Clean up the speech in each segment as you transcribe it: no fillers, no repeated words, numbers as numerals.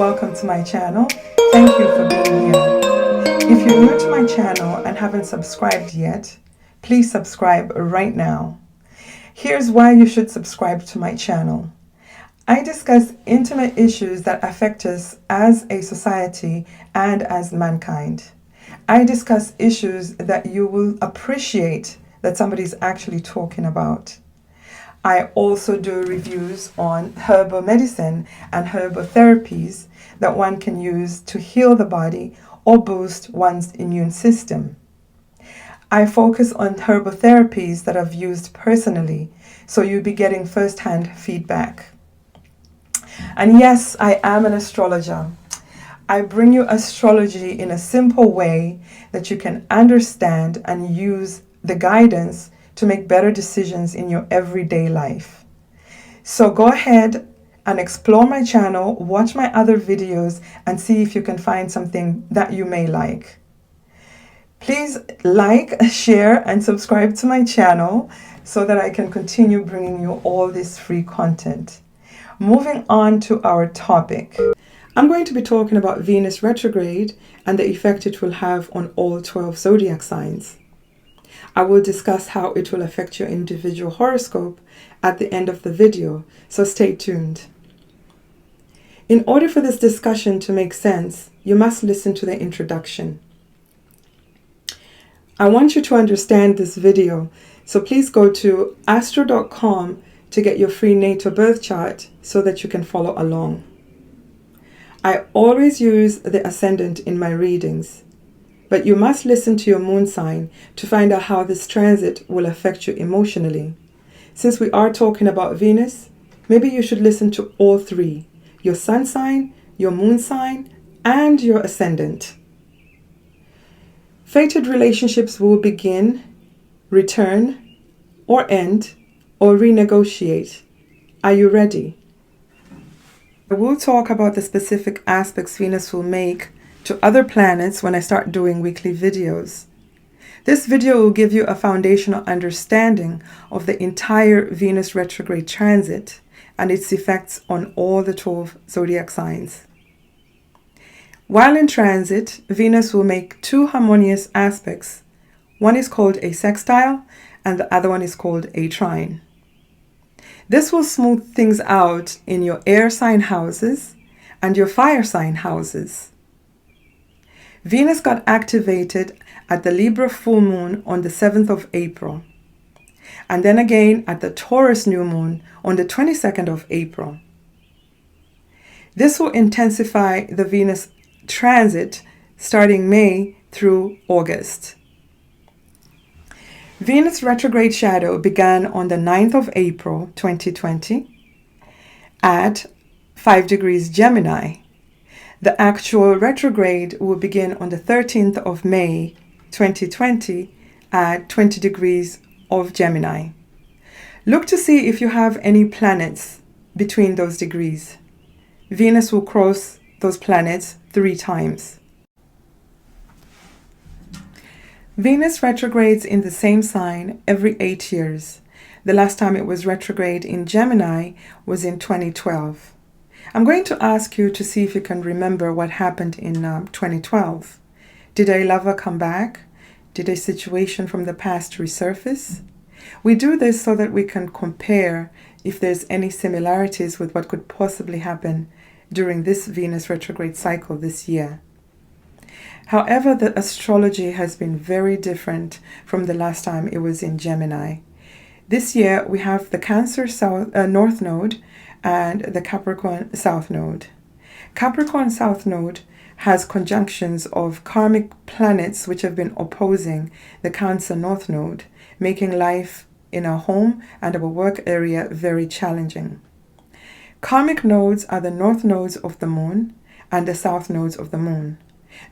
welcome to my channel. Thank you for being here. If you're new to my channel and haven't subscribed yet, please subscribe right now. Here's why you should subscribe to my channel. I discuss intimate issues that affect us as a society and as mankind. I discuss issues that you will appreciate that somebody's actually talking about. I also do reviews on herbal medicine and herbal therapies that one can use to heal the body or boost one's immune system. I focus on herbal therapies that I've used personally, so you'll be getting first-hand feedback. And yes, I am an astrologer. I bring you astrology in a simple way that you can understand and use the guidance to make better decisions in your everyday life. So go ahead and explore my channel, watch my other videos, and see if you can find something that you may like. Please like, share, and subscribe to my channel so that I can continue bringing you all this free content. Moving on to our topic. I'm going to be talking about Venus retrograde and the effect it will have on all 12 zodiac signs. I will discuss how it will affect your individual horoscope at the end of the video, so stay tuned. In order for this discussion to make sense, you must listen to the introduction. I want you to understand this video, so please go to astro.com to get your free natal birth chart so that you can follow along. I always use the ascendant in my readings, but you must listen to your moon sign to find out how this transit will affect you emotionally. Since we are talking about Venus, maybe you should listen to all three: your sun sign, your moon sign, and your ascendant. Fated relationships will begin, return, or end, or renegotiate. Are you ready? I will talk about the specific aspects Venus will make to other planets when I start doing weekly videos. This video will give you a foundational understanding of the entire Venus retrograde transit and its effects on all the 12 zodiac signs. While in transit, Venus will make two harmonious aspects. One is called a sextile and the other one is called a trine. This will smooth things out in your air sign houses and your fire sign houses. Venus got activated at the Libra full moon on the 7th of April, and then again at the Taurus new moon on the 22nd of April. This will intensify the Venus transit starting May through August. Venus retrograde shadow began on the 9th of April 2020 at 5 degrees Gemini. The actual retrograde will begin on the 13th of May 2020 at 20 degrees of Gemini. Look to see if you have any planets between those degrees. Venus will cross those planets 3 times. Venus retrogrades in the same sign every 8 years. The last time it was retrograde in Gemini was in 2012. I'm going to ask you to see if you can remember what happened in 2012. Did a lover come back? Did a situation from the past resurface? We do this so that we can compare if there's any similarities with what could possibly happen during this Venus retrograde cycle this year. However, the astrology has been very different from the last time it was in Gemini. This year we have the Cancer North Node and the Capricorn South Node. Capricorn South Node has conjunctions of karmic planets which have been opposing the Cancer North Node, making life in our home and our work area very challenging. Karmic nodes are the north nodes of the moon and the south nodes of the moon.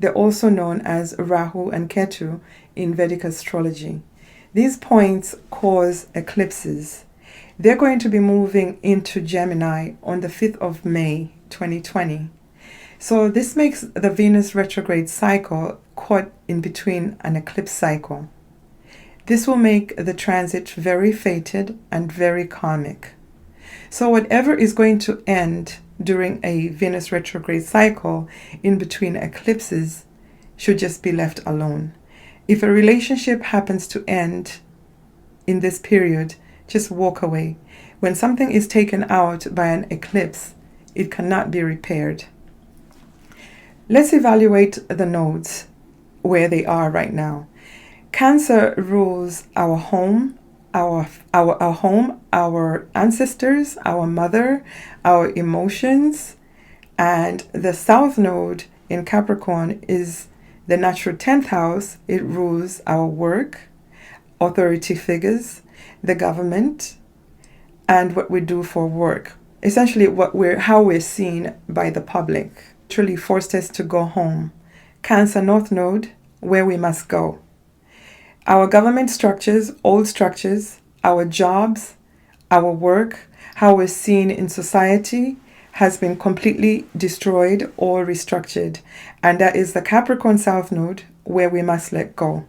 They're also known as Rahu and Ketu in Vedic astrology. These points cause eclipses. They're going to be moving into Gemini on the 5th of May 2020. So this makes the Venus retrograde cycle caught in between an eclipse cycle. This will make the transit very fated and very karmic. So whatever is going to end during a Venus retrograde cycle in between eclipses should just be left alone. If a relationship happens to end in this period, just walk away. When something is taken out by an eclipse, it cannot be repaired. Let's evaluate the nodes where they are right now. Cancer rules our home, our home, our ancestors, our mother, our emotions, and the South Node in Capricorn is the natural 10th house. It rules our work, authority figures, the government, and what we do for work. Essentially, how we're seen by the public. Literally forced us to go home. Cancer North Node, where we must go. Our government structures, old structures, our jobs, our work, how we're seen in society has been completely destroyed or restructured. And that is the Capricorn South Node, where we must let go.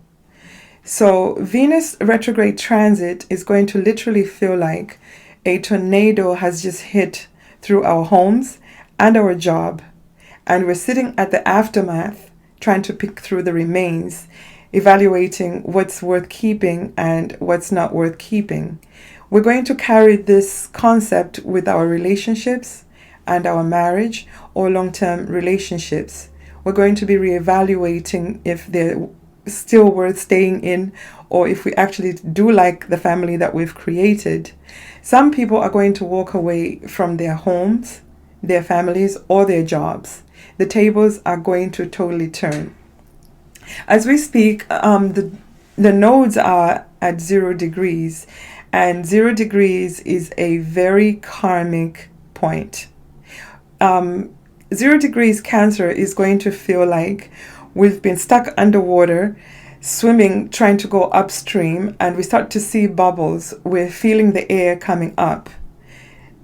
So Venus retrograde transit is going to literally feel like a tornado has just hit through our homes and our job. And we're sitting at the aftermath, trying to pick through the remains, evaluating what's worth keeping and what's not worth keeping. We're going to carry this concept with our relationships and our marriage or long-term relationships. We're going to be reevaluating if they're still worth staying in or if we actually do like the family that we've created. Some people are going to walk away from their homes, their families, or their jobs. The tables are going to totally turn. As we speak, the nodes are at 0 degrees, and 0 degrees is a very karmic point. 0 degrees Cancer is going to feel like we've been stuck underwater, swimming, trying to go upstream, and we start to see bubbles. We're feeling the air coming up.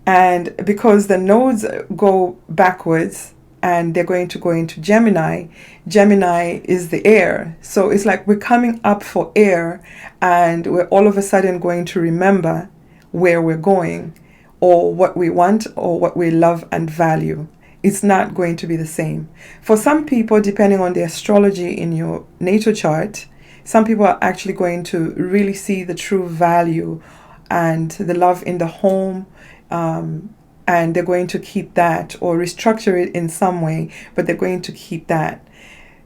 And because the nodes go backwards, and they're going to go into Gemini. Gemini is the air. So it's like we're coming up for air and we're all of a sudden going to remember where we're going or what we want or what we love and value. It's not going to be the same. For some people, depending on the astrology in your natal chart, some people are actually going to really see the true value and the love in the home, and they're going to keep that or restructure it in some way, but they're going to keep that.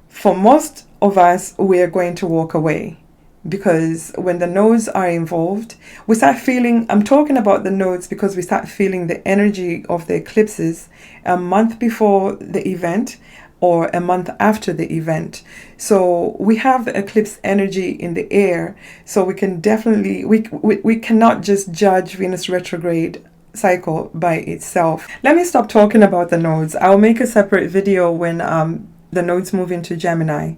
For most of us, we're going to walk away because when the nodes are involved, we start feeling, I'm talking about the nodes because we start feeling the energy of the eclipses a month before the event or a month after the event. So we have the eclipse energy in the air, so we can definitely, we cannot just judge Venus retrograde cycle by itself. Let me stop talking about the nodes. I'll make a separate video when the nodes move into Gemini.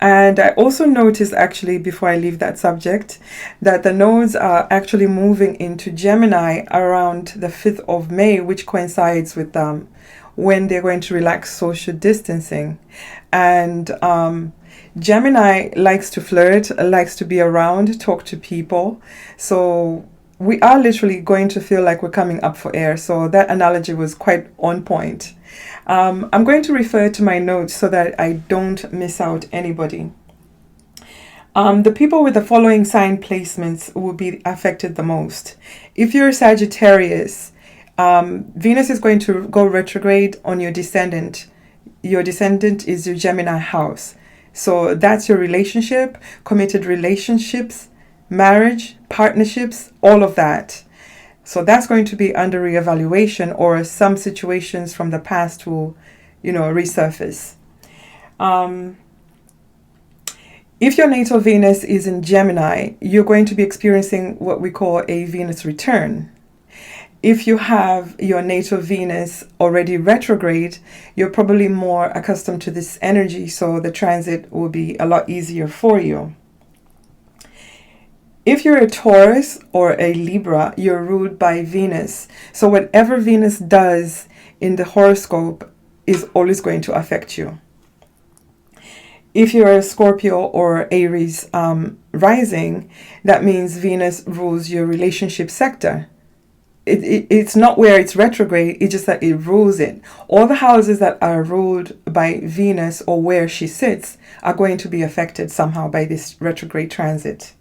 And I also noticed, actually, before I leave that subject, that the nodes are actually moving into Gemini around the 5th of May, which coincides with when they're going to relax social distancing. And Gemini likes to flirt, likes to be around, talk to people. So we are literally going to feel like we're coming up for air. So that analogy was quite on point. I'm going to refer to my notes so that I don't miss out anybody. The people with the following sign placements will be affected the most. If you're Sagittarius, Venus is going to go retrograde on your descendant. Your descendant is your Gemini house. So that's your relationship, committed relationships, marriage, partnerships, all of that. So that's going to be under reevaluation, or some situations from the past will, resurface. If your natal Venus is in Gemini, you're going to be experiencing what we call a Venus return. If you have your natal Venus already retrograde, you're probably more accustomed to this energy, so the transit will be a lot easier for you. If you're a Taurus or a Libra, you're ruled by Venus. So whatever Venus does in the horoscope is always going to affect you. If you're a Scorpio or Aries rising, that means Venus rules your relationship sector. it's not where it's retrograde, it's just that it rules it. All the houses that are ruled by Venus or where she sits are going to be affected somehow by this retrograde transit.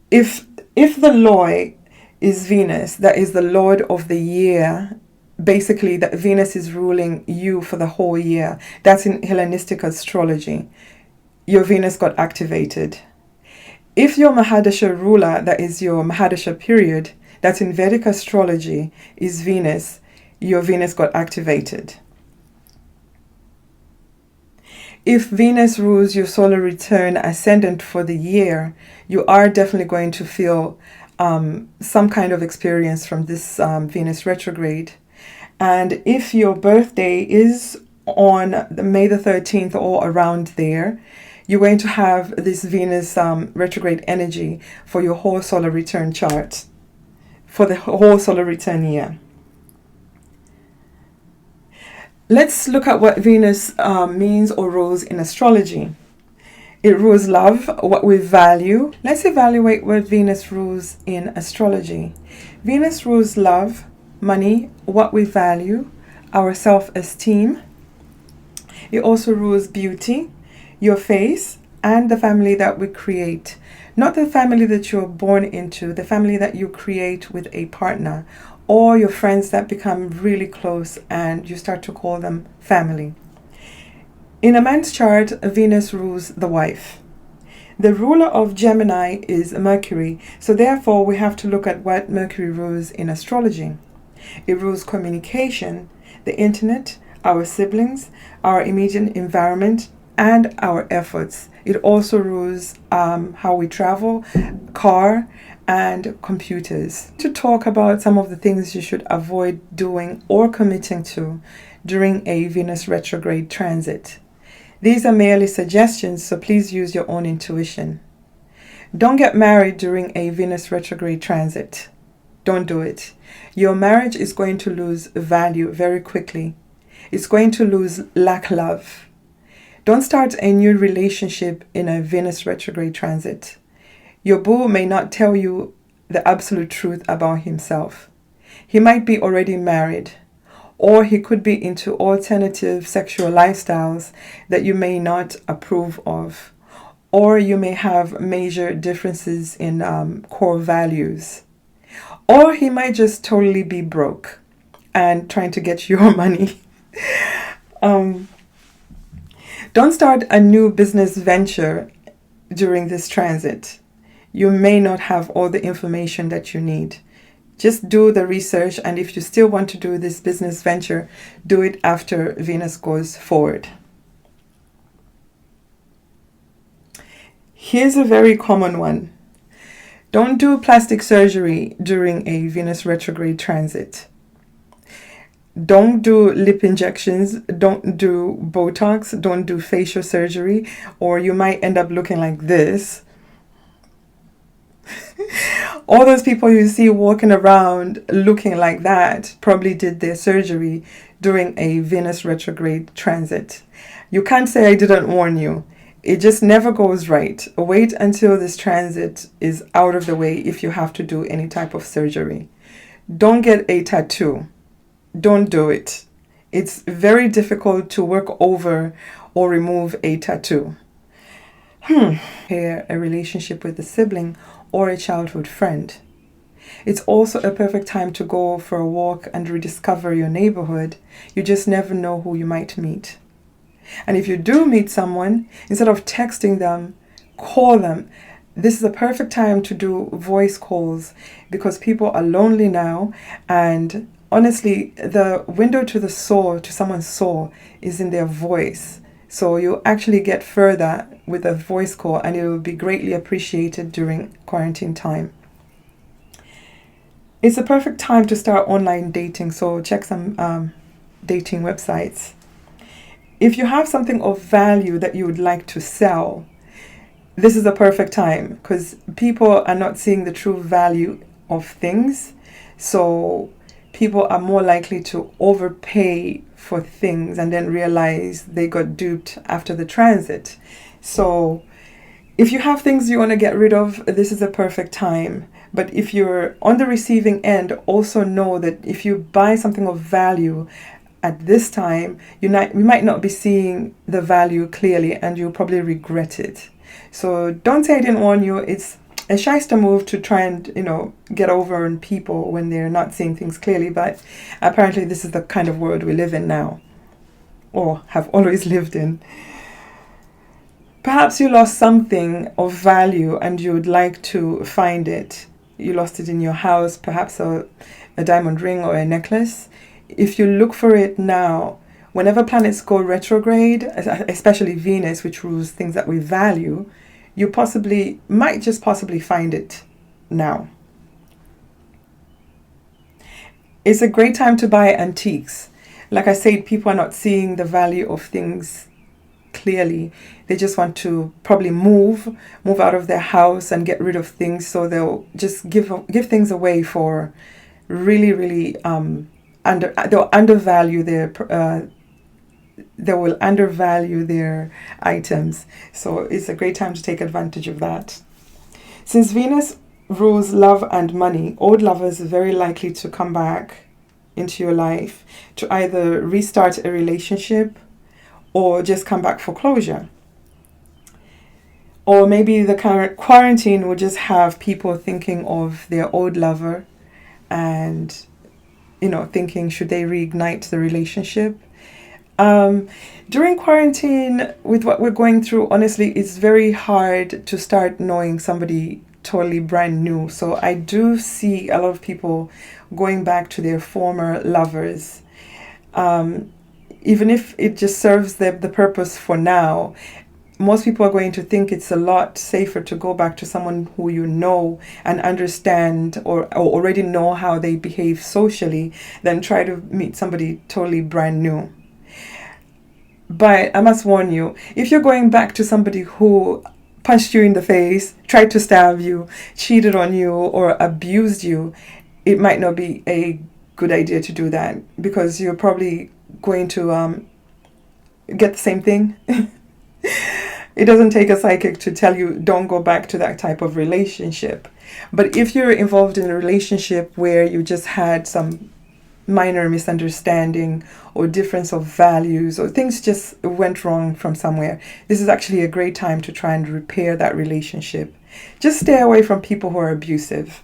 If the Lord is Venus, that is the Lord of the year, basically that Venus is ruling you for the whole year. That's in Hellenistic astrology. Your Venus got activated. If your Mahadasha ruler, that is your Mahadasha period, that's in Vedic astrology, is Venus, your Venus got activated. If Venus rules your solar return ascendant for the year, you are definitely going to feel some kind of experience from this Venus retrograde. And if your birthday is on May the 13th or around there, you're going to have this Venus retrograde energy for your whole solar return chart, for the whole solar return year. Let's look at what Venus means or rules in astrology. It rules love, what we value. Let's evaluate what Venus rules in astrology. Venus rules love, money, what we value, our self-esteem. It also rules beauty, your face, and the family that we create. Not the family that you're born into, the family that you create with a partner, or your friends that become really close and you start to call them family. In a man's chart, Venus rules the wife. The ruler of Gemini is Mercury, so therefore we have to look at what Mercury rules in astrology. It rules communication, the internet, our siblings, our immediate environment, and our efforts. It also rules how we travel, car, and computers. To talk about some of the things you should avoid doing or committing to during a Venus retrograde transit. These are merely suggestions, so please use your own intuition. Don't get married during a Venus retrograde transit. Don't do it. Your marriage is going to lose value very quickly. It's going to lack love. Don't start a new relationship in a Venus retrograde transit. Your boo may not tell you the absolute truth about himself. He might be already married, or he could be into alternative sexual lifestyles that you may not approve of, or you may have major differences in core values. Or he might just totally be broke and trying to get your money. Don't start a new business venture during this transit. You may not have all the information that you need. Just do the research, and if you still want to do this business venture, do it after Venus goes forward. Here's a very common one. Don't do plastic surgery during a Venus retrograde transit. Don't do lip injections, don't do Botox, don't do facial surgery, or you might end up looking like this. All those people you see walking around looking like that probably did their surgery during a Venus retrograde transit. You can't say I didn't warn you. It just never goes right. Wait until this transit is out of the way if you have to do any type of surgery. Don't get a tattoo. Don't do it. It's very difficult to work over or remove a tattoo. Here, a relationship with a sibling or a childhood friend. It's also a perfect time to go for a walk and rediscover your neighborhood. You just never know who you might meet. And if you do meet someone, instead of texting them, call them. This is a perfect time to do voice calls because people are lonely now, and honestly, the window to the soul, to someone's soul, is in their voice. So you actually get further with a voice call, and it will be greatly appreciated during quarantine time. It's a perfect time to start online dating, so check some dating websites. If you have something of value that you would like to sell, this is a perfect time because people are not seeing the true value of things. So people are more likely to overpay for things and then realize they got duped after the transit. So if you have things you want to get rid of, this is a perfect time. But if you're on the receiving end, also know that if you buy something of value at this time, you might not be seeing the value clearly, and you'll probably regret it. So don't say I didn't warn you. It's a shyster move to try and, get over on people when they're not seeing things clearly. But apparently this is the kind of world we live in now, or have always lived in. Perhaps you lost something of value and you would like to find it. You lost it in your house, perhaps a diamond ring or a necklace. If you look for it now, whenever planets go retrograde, especially Venus, which rules things that we value, you might just possibly find it now. It's a great time to buy antiques. Like I said, people are not seeing the value of things clearly. They just want to probably move out of their house and get rid of things, so they'll just give things away for really, really they'll undervalue they will undervalue their items. So it's a great time to take advantage of that. Since Venus rules love and money, old lovers are very likely to come back into your life to either restart a relationship or just come back for closure. Or maybe the current quarantine will just have people thinking of their old lover and, thinking, should they reignite the relationship? During quarantine, with what we're going through, honestly, it's very hard to start knowing somebody totally brand new. So I do see a lot of people going back to their former lovers. Even if it just serves the purpose for now, most people are going to think it's a lot safer to go back to someone who you know and understand or already know how they behave socially than try to meet somebody totally brand new. But I must warn you, if you're going back to somebody who punched you in the face, tried to stab you, cheated on you, or abused you, it might not be a good idea to do that, because you're probably going to get the same thing. It doesn't take a psychic to tell you don't go back to that type of relationship. But if you're involved in a relationship where you just had some minor misunderstanding or difference of values, or things just went wrong from somewhere, this is actually a great time to try and repair that relationship. Just stay away from people who are abusive.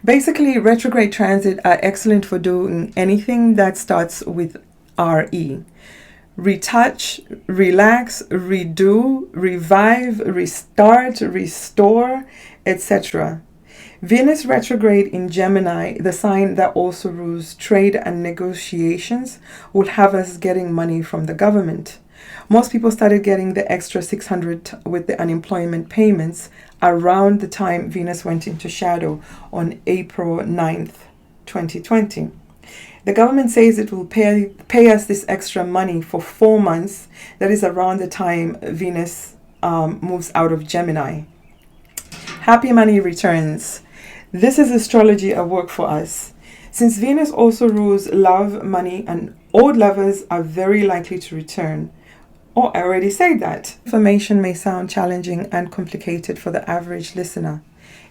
Basically, retrograde transit are excellent for doing anything that starts with RE. Retouch, relax, redo, revive, restart, restore, etc. Venus retrograde in Gemini, the sign that also rules trade and negotiations, will have us getting money from the government. Most people started getting the extra $600 with the unemployment payments around the time Venus went into shadow on April 9th, 2020. The government says it will pay us this extra money for 4 months. That is around the time Venus moves out of Gemini. Happy money returns. This is astrology at work for us. Since Venus also rules love, money, and old lovers are very likely to return. Oh, I already said that. Information may sound challenging and complicated for the average listener.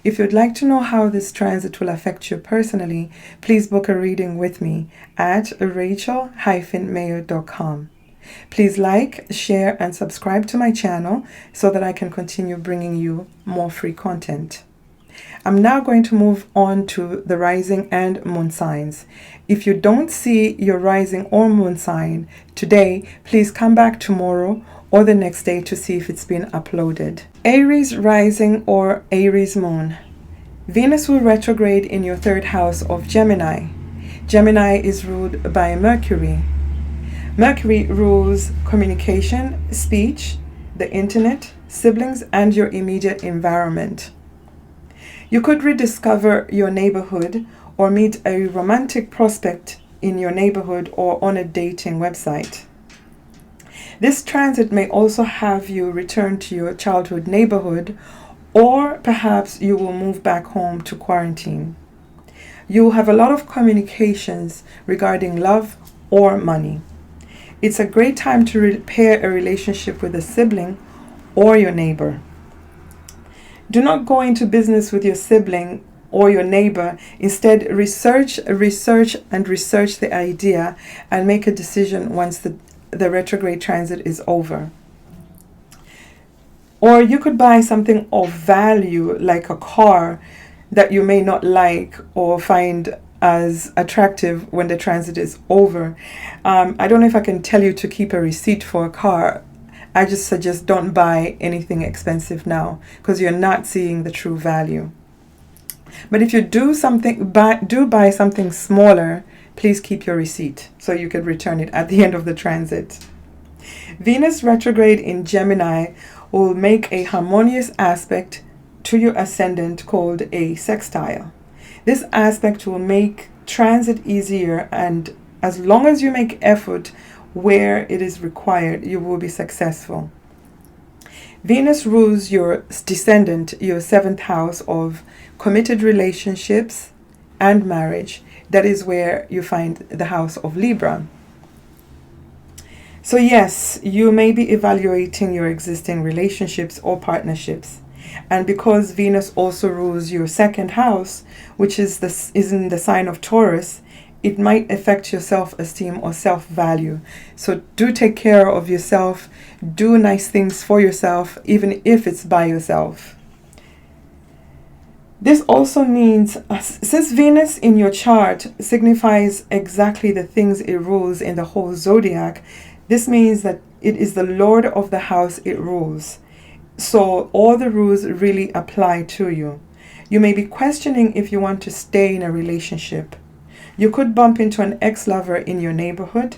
If you'd like to know how this transit will affect you personally, please book a reading with me at rachel-mayo.com. Please like, share, and subscribe to my channel so that I can continue bringing you more free content. I'm now going to move on to the rising and moon signs. If you don't see your rising or moon sign today, please come back tomorrow or the next day to see if it's been uploaded. Aries rising or Aries moon. Venus will retrograde in your third house of Gemini. Gemini is ruled by Mercury. Mercury rules communication, speech, the internet, siblings, and your immediate environment. You could rediscover your neighborhood or meet a romantic prospect in your neighborhood or on a dating website. This transit may also have you return to your childhood neighborhood, or perhaps you will move back home to quarantine. You will have a lot of communications regarding love or money. It's a great time to repair a relationship with a sibling or your neighbor. Do not go into business with your sibling or your neighbor. Instead, research the idea and make a decision once the retrograde transit is over. Or you could buy something of value, like a car that you may not like or find as attractive when the transit is over. I don't know if I can tell you to keep a receipt for a car. I just suggest don't buy anything expensive now, because you're not seeing the true value. But if you do buy something smaller, please keep your receipt so you can return it at the end of the transit. Venus retrograde in Gemini will make a harmonious aspect to your ascendant called a sextile. This aspect will make transit easier, and as long as you make effort where it is required, you will be successful. Venus rules your descendant, your 7th house of committed relationships and marriage. That is where you find the house of Libra. So yes, you may be evaluating your existing relationships or partnerships. And because Venus also rules your 2nd house, which is in the sign of Taurus, it might affect your self-esteem or self-value. So do take care of yourself. Do nice things for yourself, even if it's by yourself. This also means, since Venus in your chart signifies exactly the things it rules in the whole zodiac, this means that it is the Lord of the house it rules. So all the rules really apply to you. You may be questioning if you want to stay in a relationship. You could bump into an ex-lover in your neighborhood.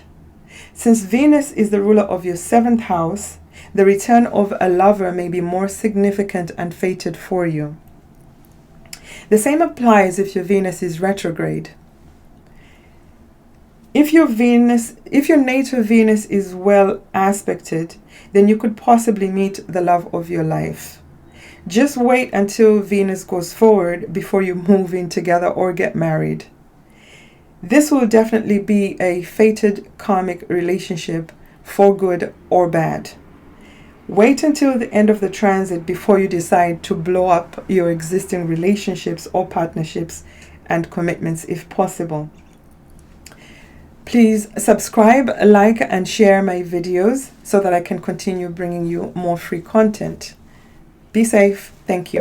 Since Venus is the ruler of your 7th house, the return of a lover may be more significant and fated for you. The same applies if your Venus is retrograde. If your natal Venus is well aspected, then you could possibly meet the love of your life. Just wait until Venus goes forward before you move in together or get married. This will definitely be a fated karmic relationship, for good or bad. Wait until the end of the transit before you decide to blow up your existing relationships or partnerships and commitments if possible. Please subscribe, like, and share my videos so that I can continue bringing you more free content. Be safe. Thank you.